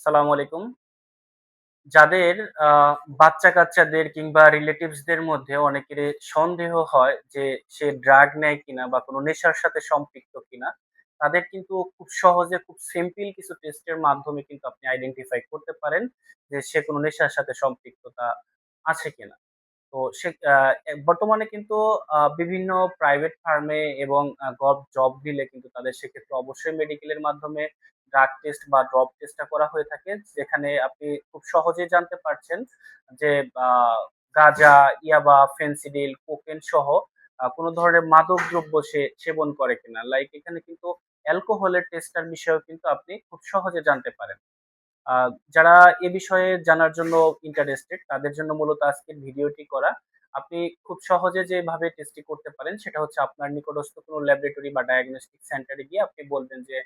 সালামু আলাইকুম। যাদের আ বাচ্চা-কাচ্চাদের কিংবা রিলেটিভসদের মধ্যে অনেকেরই সন্দেহ হয় যে সে ড্রাগ নেয় কিনা বা কোনো নেশার সাথে সম্পৃক্ত কিনা, তাদের কিন্তু খুব সহজে খুব সিম্পল কিছু টেস্টের মাধ্যমে কিন্তু আপনি আইডেন্টিফাই করতে পারেন যে সে কোনো নেশার সাথে সম্পৃক্ততা আছে কিনা। তো সে বর্তমানে কিন্তু বিভিন্ন প্রাইভেট ফার্মে এবং জব দিলে কিন্তু তাদের সেক্ষেত্রে অবশ্যই মেডিকেলের মাধ্যমে ড্রাগ টেস্ট বা ড্রপ টেস্টটা করা হয়ে থাকে। যেখানে আপনি খুব সহজেই জানতে পারছেন যে আ গাঁজা, ইয়াবা, ফেনসিডিল, কোকেন সহ কোন ধরনের মাদকদ্রব্য সে সেবন করে কিনা। লাইক এখানে কিন্তু অ্যালকোহলের টেস্টার বিষয়েও কিন্তু আপনি খুব সহজে জানতে পারেন। আ যারা এ বিষয়ে জানার জন্য ইন্টারেস্টেড তাদের জন্য মূলত আজকের ভিডিওটি করা। আপনি খুব সহজে যেভাবে টেস্টটি করতে পারেন সেটা হচ্ছে আপনার নিকটস্থ কোনো ল্যাবরেটরি বা ডায়াগনস্টিক সেন্টারে গিয়ে আপনি বলবেন যে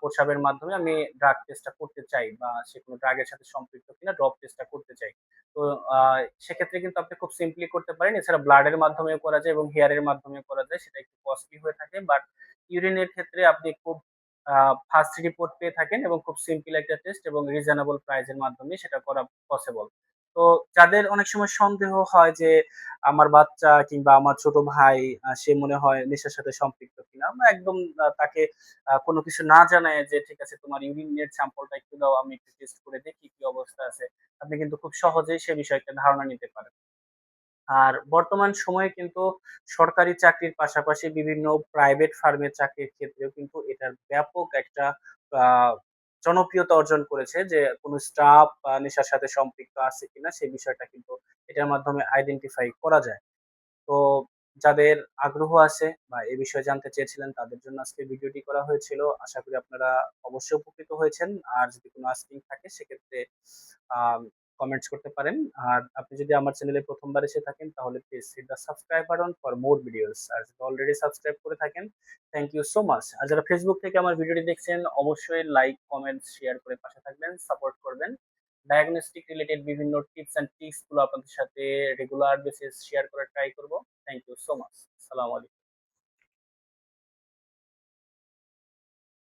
প্রস্রাবের মাধ্যমে আমি ড্রাগ টেস্টটা করতে চাই বা সে কোনো ড্রাগের সাথে সম্পৃক্ত কিনা ড্রপ টেস্টটা করতে চাই। তো আ সেক্ষেত্রে কিন্তু আপনি খুব সিম্পলি করতে পারেন। এছাড়া ব্লাডের মাধ্যমেও করা যায় এবং হেয়ারের মাধ্যমেও করা যায়। সেটা একটু কস্টলি হয়ে থাকে। বাট ইউরিনের ক্ষেত্রে আপনি খুব আ ফাস্ট রিপোর্ট পেয়ে থাকেন এবং খুব সিম্পল একটা টেস্ট এবং রিজনেবল প্রাইস এর মাধ্যমে সেটা করা পসিবল। তো যাদের অনেক সময় সন্দেহ হয় যে আমার বাচ্চা কিংবা আমার ছোট ভাই সে মনে হয় নেশার সাথে সম্পৃক্ত কিনা। আমরা একদম তাকে কোনো কিছু না জানায়ে যে ঠিক আছে তোমার ইউরিনের স্যাম্পলটা একটু দাও আমি একটু টেস্ট করে দেখি কি অবস্থা আছে। আপনি কিন্তু খুব সহজেই সে বিষয়ে একটা ধারণা নিতে পারেন। আর বর্তমান সময়ে কিন্তু সরকারি চাকরির পাশাপাশি বিভিন্ন প্রাইভেট ফার্মের চাকরির ক্ষেত্রেও কিন্তু এটার ব্যাপক একটা আ জনপ্রিয়তা অর্জন করেছে যে কোন স্টাফ নেশার সাথে সম্পৃক্ত আছে কিনা সেই বিষয়টা কিন্তু এটার মাধ্যমে আইডেন্টিফাই করা যায়। তো যাদের আগ্রহ আছে বা এ বিষয়ে জানতে চেয়েছিলেন তাদের জন্য আজকে ভিডিওটি করা হয়েছিল। আশা করি আপনারা অবশ্যই উপকৃত হয়েছেন। আর যদি কোন আস্কিং থাকে সেক্ষেত্রে আম কমেন্টস করতে পারেন। আর আপনি যদি আমার চ্যানেলে ১ম বার এসে থাকেন তাহলে please hit the subscribe button for more videos. আর যদি অলরেডি সাবস্ক্রাইব করে থাকেন, থ্যাংক ইউ সো মাচ। আর যারা Facebook থেকে আমার ভিডিওটি দেখছেন অবশ্যই লাইক, কমেন্ট, শেয়ার করে পাশে থাকবেন, সাপোর্ট করবেন। ডায়াগনস্টিক রিলেটেড বিভিন্ন টিপস অ্যান্ড ট্রিকস গুলো আপনাদের সাথে রেগুলার বেসিস শেয়ার করার ট্রাই করব। Thank you so much. আসসালামু আলাইকুম।